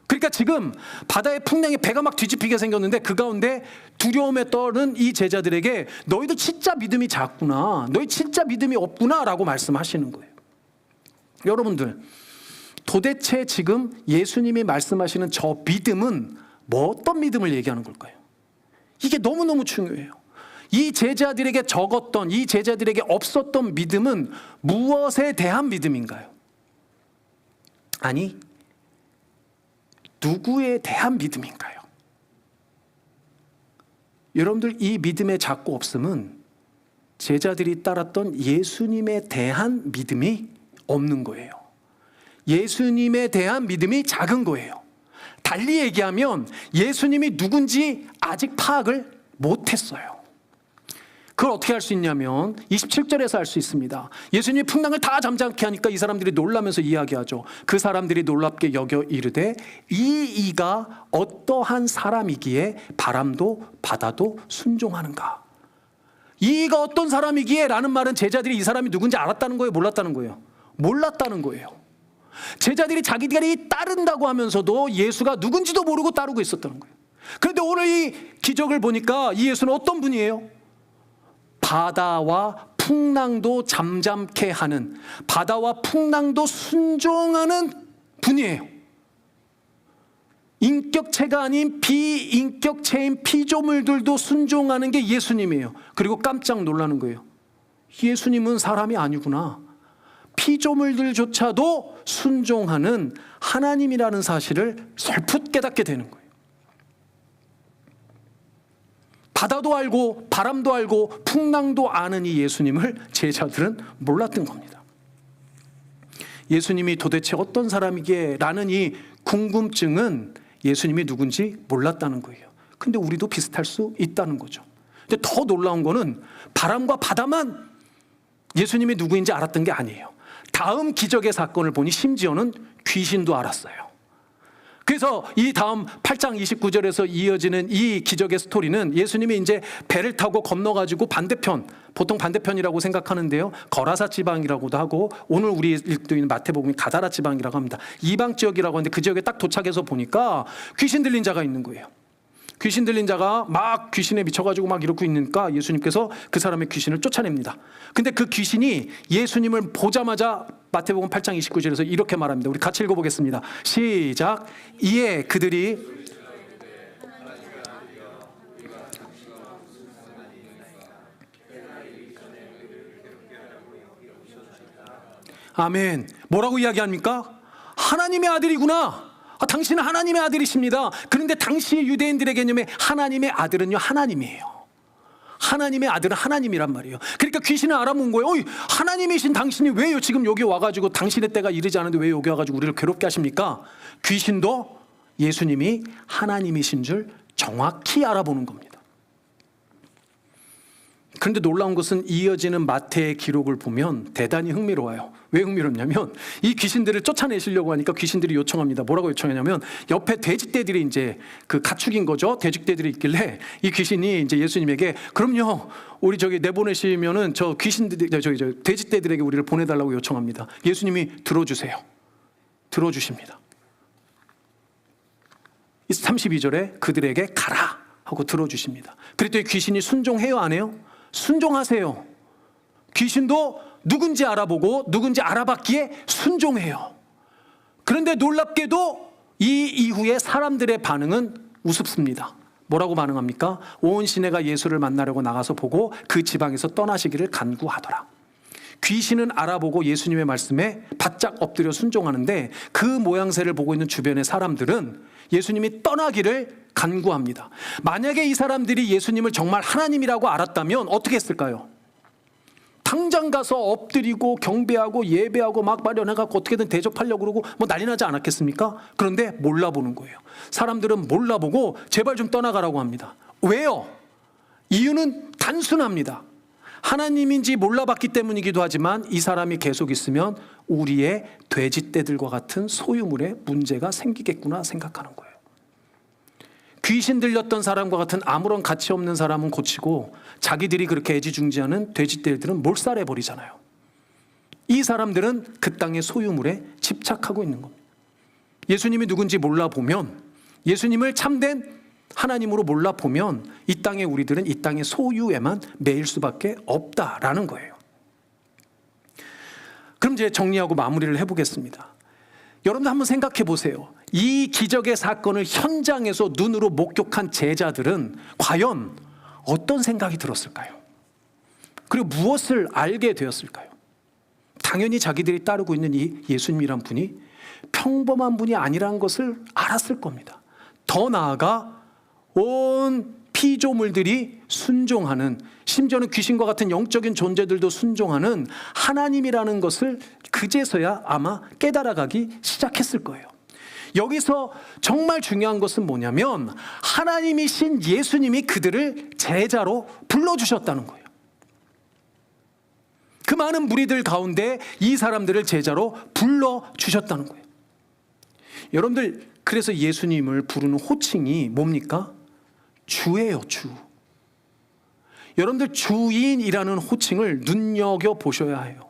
그러니까 지금 바다의 풍랑에 배가 막 뒤집히게 생겼는데 그 가운데 두려움에 떠는 이 제자들에게 너희도 진짜 믿음이 작구나, 너희 진짜 믿음이 없구나 라고 말씀하시는 거예요. 여러분들, 도대체 지금 예수님이 말씀하시는 저 믿음은 뭐 어떤 믿음을 얘기하는 걸까요? 이게 너무너무 중요해요. 이 제자들에게 적었던, 이 제자들에게 없었던 믿음은 무엇에 대한 믿음인가요? 아니, 누구에 대한 믿음인가요? 여러분들, 이 믿음의 작고 없음은 제자들이 따랐던 예수님에 대한 믿음이 없는 거예요. 예수님에 대한 믿음이 작은 거예요. 달리 얘기하면 예수님이 누군지 아직 파악을 못했어요. 그걸 어떻게 할 수 있냐면 27절에서 알 수 있습니다. 예수님이 풍랑을 다 잠잠케 하니까 이 사람들이 놀라면서 이야기하죠. 그 사람들이 놀랍게 여겨 이르되 이가 어떠한 사람이기에 바람도 바다도 순종하는가. 이가 어떤 사람이기에 라는 말은 제자들이 이 사람이 누군지 알았다는 거예요? 몰랐다는 거예요? 몰랐다는 거예요. 제자들이 자기들이 따른다고 하면서도 예수가 누군지도 모르고 따르고 있었다는 거예요. 그런데 오늘 이 기적을 보니까 이 예수는 어떤 분이에요? 바다와 풍랑도 잠잠케 하는, 바다와 풍랑도 순종하는 분이에요. 인격체가 아닌 비인격체인 피조물들도 순종하는 게 예수님이에요. 그리고 깜짝 놀라는 거예요. 예수님은 사람이 아니구나. 피조물들조차도 순종하는 하나님이라는 사실을 설풋 깨닫게 되는 거예요. 바다도 알고 바람도 알고 풍랑도 아는 이 예수님을 제자들은 몰랐던 겁니다. 예수님이 도대체 어떤 사람이기에 라는 이 궁금증은 예수님이 누군지 몰랐다는 거예요. 근데 우리도 비슷할 수 있다는 거죠. 근데 더 놀라운 거는 바람과 바다만 예수님이 누구인지 알았던 게 아니에요. 다음 기적의 사건을 보니 심지어는 귀신도 알았어요. 그래서 이 다음 8장 29절에서 이어지는 이 기적의 스토리는 예수님이 이제 배를 타고 건너가지고 반대편, 보통 반대편이라고 생각하는데요, 거라사 지방이라고도 하고 오늘 우리 읽고 있는 마태복음이 가다라 지방이라고 합니다. 이방 지역이라고 하는데 그 지역에 딱 도착해서 보니까 귀신 들린 자가 있는 거예요. 귀신 들린 자가 막 귀신에 미쳐가지고 막 이러고 있으니까 예수님께서 그 사람의 귀신을 쫓아냅니다. 근데 그 귀신이 예수님을 보자마자 마태복음 8장 29절에서 이렇게 말합니다. 우리 같이 읽어보겠습니다. 시작. 이에 그들이 아멘. 뭐라고 이야기합니까? 하나님의 아들이구나. 당신은 하나님의 아들이십니다. 그런데 당시 유대인들의 개념에 하나님의 아들은요, 하나님이에요. 하나님의 아들은 하나님이란 말이에요. 그러니까 귀신을 알아본 거예요. 어이, 하나님이신 당신이 왜요 지금 여기 와가지고 당신의 때가 이르지 않은데 왜 여기 와가지고 우리를 괴롭게 하십니까? 귀신도 예수님이 하나님이신 줄 정확히 알아보는 겁니다. 그런데 놀라운 것은 이어지는 마태의 기록을 보면 대단히 흥미로워요. 왜 흥미롭냐면 이 귀신들을 쫓아내시려고 하니까 귀신들이 요청합니다. 뭐라고 요청하냐면 옆에 돼지떼들이 이제 그 가축인 거죠. 돼지떼들이 있길래 이 귀신이 이제 예수님에게 그럼요. 우리 저기 내보내시면은 저 귀신들이 저 돼지떼들에게 우리를 보내달라고 요청합니다. 예수님이 들어주세요. 들어주십니다. 32절에 그들에게 가라 하고 들어주십니다. 그랬더니 귀신이 순종해요 안 해요? 순종하세요. 귀신도 누군지 알아보고 누군지 알아봤기에 순종해요. 그런데 놀랍게도 이 이후에 사람들의 반응은 우습습니다. 뭐라고 반응합니까? 온 시내가 예수를 만나려고 나가서 보고 그 지방에서 떠나시기를 간구하더라. 귀신은 알아보고 예수님의 말씀에 바짝 엎드려 순종하는데 그 모양새를 보고 있는 주변의 사람들은 예수님이 떠나기를 간구합니다. 만약에 이 사람들이 예수님을 정말 하나님이라고 알았다면 어떻게 했을까요? 당장 가서 엎드리고 경배하고 예배하고 막 마련해갖고 어떻게든 대접하려고 그러고 뭐 난리 나지 않았겠습니까? 그런데 몰라보는 거예요. 사람들은 몰라보고 제발 좀 떠나가라고 합니다. 왜요? 이유는 단순합니다. 하나님인지 몰라봤기 때문이기도 하지만 이 사람이 계속 있으면 우리의 돼지떼들과 같은 소유물에 문제가 생기겠구나 생각하는 거예요. 귀신 들렸던 사람과 같은 아무런 가치 없는 사람은 고치고 자기들이 그렇게 애지중지하는 돼지떼들은 몰살해버리잖아요. 이 사람들은 그 땅의 소유물에 집착하고 있는 겁니다. 예수님이 누군지 몰라보면, 예수님을 참된 하나님으로 몰라보면 이 땅에 우리들은 이 땅의 소유에만 매일 수밖에 없다라는 거예요. 그럼 이제 정리하고 마무리를 해보겠습니다. 여러분들 한번 생각해 보세요. 이 기적의 사건을 현장에서 눈으로 목격한 제자들은 과연 어떤 생각이 들었을까요? 그리고 무엇을 알게 되었을까요? 당연히 자기들이 따르고 있는 이 예수님이란 분이 평범한 분이 아니라는 것을 알았을 겁니다. 더 나아가 온 피조물들이 순종하는, 심지어는 귀신과 같은 영적인 존재들도 순종하는 하나님이라는 것을 그제서야 아마 깨달아가기 시작했을 거예요. 여기서 정말 중요한 것은 뭐냐면 하나님이신 예수님이 그들을 제자로 불러주셨다는 거예요. 그 많은 무리들 가운데 이 사람들을 제자로 불러주셨다는 거예요. 여러분들, 그래서 예수님을 부르는 호칭이 뭡니까? 주예요, 주. 여러분들, 주인이라는 호칭을 눈여겨보셔야 해요.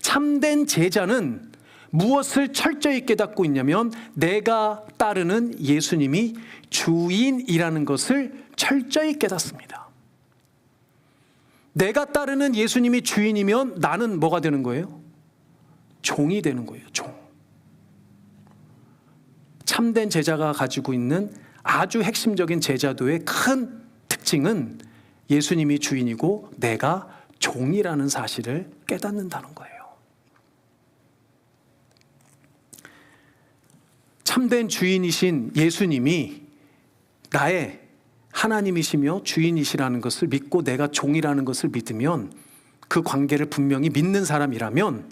참된 제자는 무엇을 철저히 깨닫고 있냐면 내가 따르는 예수님이 주인이라는 것을 철저히 깨닫습니다. 내가 따르는 예수님이 주인이면 나는 뭐가 되는 거예요? 종이 되는 거예요, 종. 참된 제자가 가지고 있는 아주 핵심적인 제자도의 큰 특징은 예수님이 주인이고 내가 종이라는 사실을 깨닫는다는 거예요. 참된 주인이신 예수님이 나의 하나님이시며 주인이시라는 것을 믿고 내가 종이라는 것을 믿으면, 그 관계를 분명히 믿는 사람이라면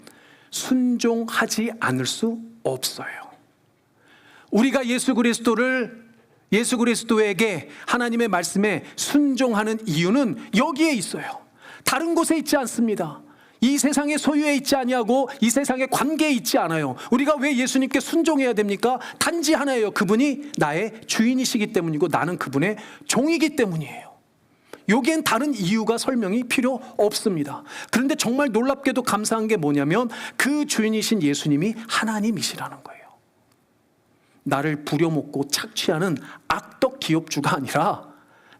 순종하지 않을 수 없어요. 우리가 예수 그리스도에게 하나님의 말씀에 순종하는 이유는 여기에 있어요. 다른 곳에 있지 않습니다. 이 세상의 소유에 있지 아니하고 이 세상의 관계에 있지 않아요. 우리가 왜 예수님께 순종해야 됩니까? 단지 하나예요. 그분이 나의 주인이시기 때문이고 나는 그분의 종이기 때문이에요. 여기엔 다른 이유가 설명이 필요 없습니다. 그런데 정말 놀랍게도 감사한 게 뭐냐면 그 주인이신 예수님이 하나님이시라는 거예요. 나를 부려먹고 착취하는 악덕 기업주가 아니라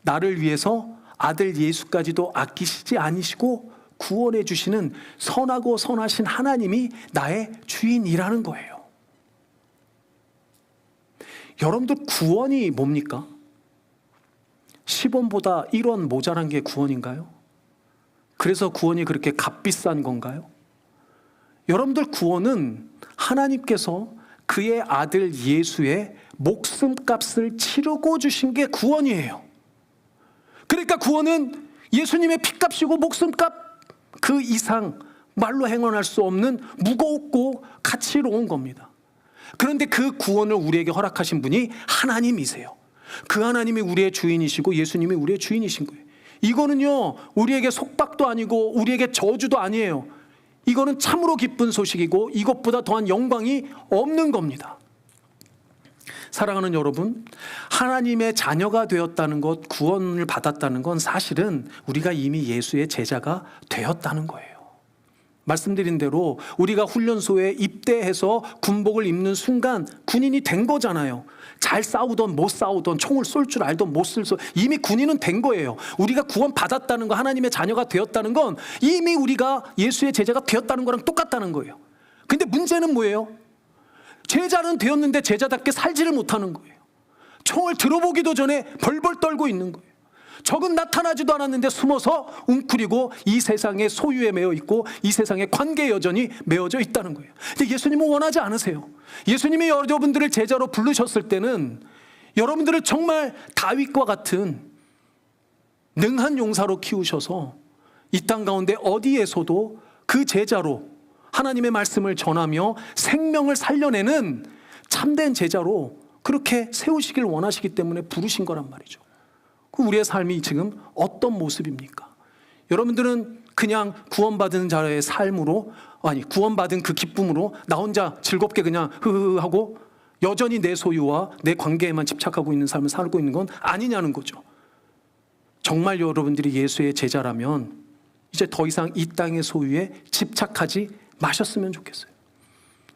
나를 위해서 아들 예수까지도 아끼시지 않으시고 구원해 주시는 선하고 선하신 하나님이 나의 주인이라는 거예요. 여러분들, 구원이 뭡니까? 10원보다 1원 모자란 게 구원인가요? 그래서 구원이 그렇게 값비싼 건가요? 여러분들, 구원은 하나님께서 그의 아들 예수의 목숨값을 치르고 주신 게 구원이에요. 그러니까 구원은 예수님의 피값이고 목숨값 그 이상 말로 행언할 수 없는 무겁고 가치로운 겁니다. 그런데 그 구원을 우리에게 허락하신 분이 하나님이세요. 그 하나님이 우리의 주인이시고 예수님이 우리의 주인이신 거예요. 이거는요, 우리에게 속박도 아니고 우리에게 저주도 아니에요. 이거는 참으로 기쁜 소식이고 이것보다 더한 영광이 없는 겁니다. 사랑하는 여러분, 하나님의 자녀가 되었다는 것, 구원을 받았다는 건 사실은 우리가 이미 예수의 제자가 되었다는 거예요. 말씀드린 대로 우리가 훈련소에 입대해서 군복을 입는 순간 군인이 된 거잖아요. 잘 싸우던 못 싸우던, 총을 쏠 줄 알던 못 쓸 이미 군인은 된 거예요. 우리가 구원 받았다는 거, 하나님의 자녀가 되었다는 건 이미 우리가 예수의 제자가 되었다는 거랑 똑같다는 거예요. 근데 문제는 뭐예요? 제자는 되었는데 제자답게 살지를 못하는 거예요. 총을 들어보기도 전에 벌벌 떨고 있는 거예요. 적은 나타나지도 않았는데 숨어서 웅크리고 이 세상의 소유에 매여 있고 이 세상의 관계에 여전히 매어져 있다는 거예요. 근데 예수님은 원하지 않으세요. 예수님이 여러분들을 제자로 부르셨을 때는 여러분들을 정말 다윗과 같은 능한 용사로 키우셔서 이 땅 가운데 어디에서도 그 제자로 하나님의 말씀을 전하며 생명을 살려내는 참된 제자로 그렇게 세우시길 원하시기 때문에 부르신 거란 말이죠. 우리의 삶이 지금 어떤 모습입니까? 여러분들은 그냥 구원받은 자의 삶으로, 아니 구원받은 그 기쁨으로 나 혼자 즐겁게 그냥 흐흐 하고 여전히 내 소유와 내 관계에만 집착하고 있는 삶을 살고 있는 건 아니냐는 거죠. 정말 여러분들이 예수의 제자라면 이제 더 이상 이 땅의 소유에 집착하지 마셨으면 좋겠어요.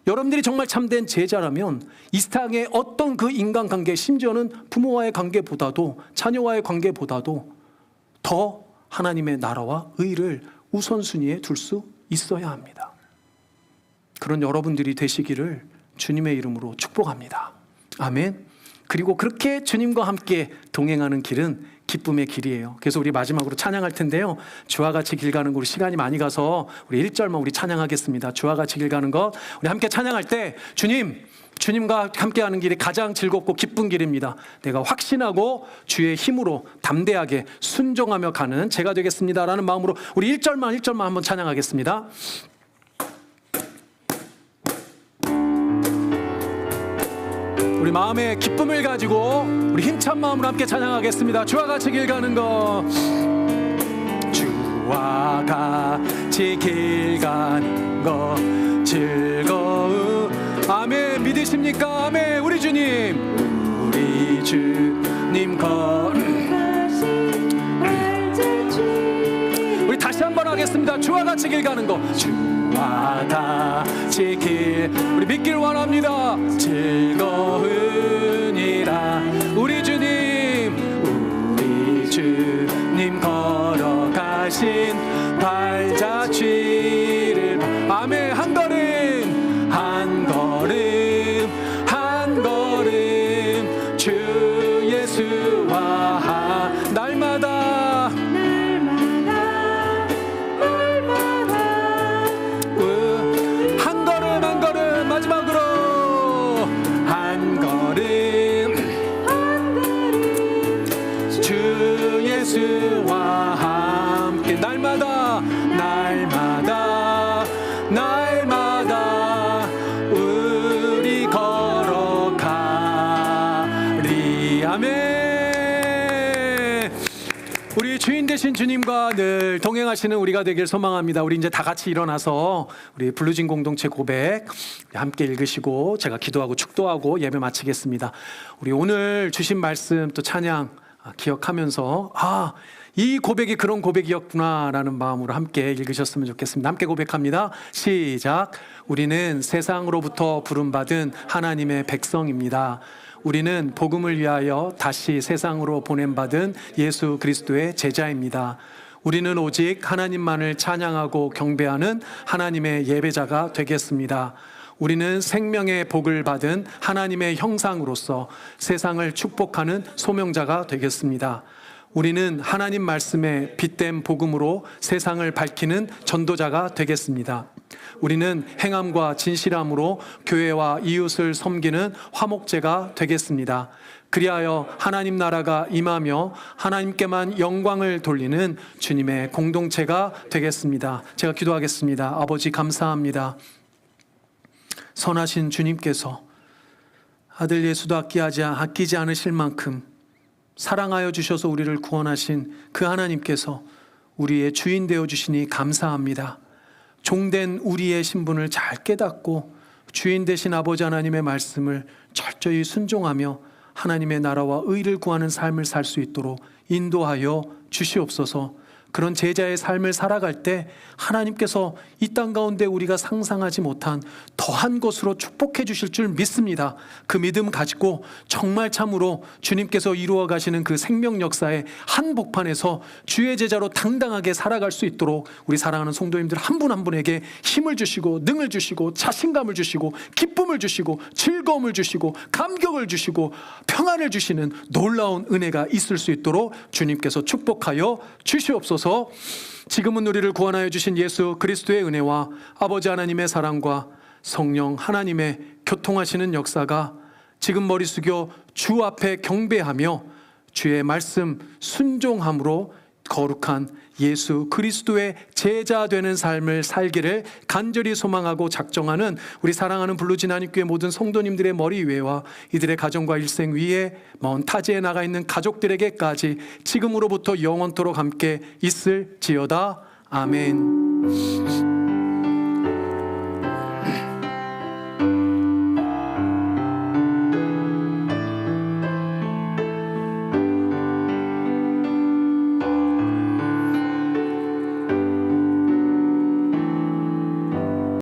여러분들이 정말 참된 제자라면 이 땅의 어떤 그 인간관계, 심지어는 부모와의 관계보다도 자녀와의 관계보다도 더 하나님의 나라와 의를 우선순위에 둘 수 있어야 합니다. 그런 여러분들이 되시기를 주님의 이름으로 축복합니다. 아멘. 그리고 그렇게 주님과 함께 동행하는 길은 기쁨의 길이에요. 그래서 우리 마지막으로 찬양할 텐데요, 주와 같이 길 가는 거, 우리 시간이 많이 가서 우리 1절만 우리 찬양하겠습니다. 주와 같이 길 가는 것, 우리 함께 찬양할 때 주님과 함께하는 길이 가장 즐겁고 기쁜 길입니다. 내가 확신하고 주의 힘으로 담대하게 순종하며 가는 제가 되겠습니다라는 마음으로 우리 1절만 한번 찬양하겠습니다. 우리 마음의 기쁨을 가지고 우리 힘찬 마음으로 함께 찬양하겠습니다. 주와 같이 길 가는 것, 주와 같이 길 가는 것 즐거움. 아멘. 믿으십니까? 아멘. 우리 주님 우리 다시 한번 하겠습니다. 주와 같이 길 가는 것, 주와 같이 길, 우리 믿길 원합니다. 즐거우니라. 우리 주님 걸어가신 발자취를, 아멘. 한 걸음 주 예수와 날마다 한 걸음 마지막으로 한 걸음 주 예수와 함께 날마다 우리 걸어가리. 아멘. 우리 주인 되신 주님과 늘 동행하시는 우리가 되길 소망합니다. 우리 이제 다 같이 일어나서 우리 블루진 공동체 고백 함께 읽으시고 제가 기도하고 축도하고 예배 마치겠습니다. 우리 오늘 주신 말씀 또 찬양 기억하면서 이 고백이 그런 고백이었구나라는 마음으로 함께 읽으셨으면 좋겠습니다. 함께 고백합니다. 시작. 우리는 세상으로부터 부름받은 하나님의 백성입니다. 우리는 복음을 위하여 다시 세상으로 보냄받은 예수 그리스도의 제자입니다. 우리는 오직 하나님만을 찬양하고 경배하는 하나님의 예배자가 되겠습니다. 우리는 생명의 복을 받은 하나님의 형상으로서 세상을 축복하는 소명자가 되겠습니다. 우리는 하나님 말씀에 빛된 복음으로 세상을 밝히는 전도자가 되겠습니다. 우리는 행함과 진실함으로 교회와 이웃을 섬기는 화목제가 되겠습니다. 그리하여 하나님 나라가 임하며 하나님께만 영광을 돌리는 주님의 공동체가 되겠습니다. 제가 기도하겠습니다. 아버지 감사합니다. 선하신 주님께서 아들 예수도 아끼지 않으실 만큼 사랑하여 주셔서 우리를 구원하신 그 하나님께서 우리의 주인 되어 주시니 감사합니다. 종된 우리의 신분을 잘 깨닫고 주인 되신 아버지 하나님의 말씀을 철저히 순종하며 하나님의 나라와 의를 구하는 삶을 살 수 있도록 인도하여 주시옵소서. 그런 제자의 삶을 살아갈 때 하나님께서 이 땅 가운데 우리가 상상하지 못한 더한 것으로 축복해 주실 줄 믿습니다. 그 믿음 가지고 정말 참으로 주님께서 이루어 가시는 그 생명 역사의 한복판에서 주의 제자로 당당하게 살아갈 수 있도록 우리 사랑하는 성도님들 한 분 한 분에게 힘을 주시고 능을 주시고 자신감을 주시고 기쁨을 주시고 즐거움을 주시고 감격을 주시고 평안을 주시는 놀라운 은혜가 있을 수 있도록 주님께서 축복하여 주시옵소서. 지금은 우리를 구원하여 주신 예수 그리스도의 은혜와 아버지 하나님의 사랑과 성령 하나님의 교통하시는 역사가 지금 머리 숙여 주 앞에 경배하며 주의 말씀 순종함으로 거룩한 예수 그리스도의 제자 되는 삶을 살기를 간절히 소망하고 작정하는 우리 사랑하는 블루진 한인교회 모든 성도님들의 머리 위에와 이들의 가정과 일생 위에 먼 타지에 나가 있는 가족들에게까지 지금으로부터 영원토록 함께 있을지어다. 아멘.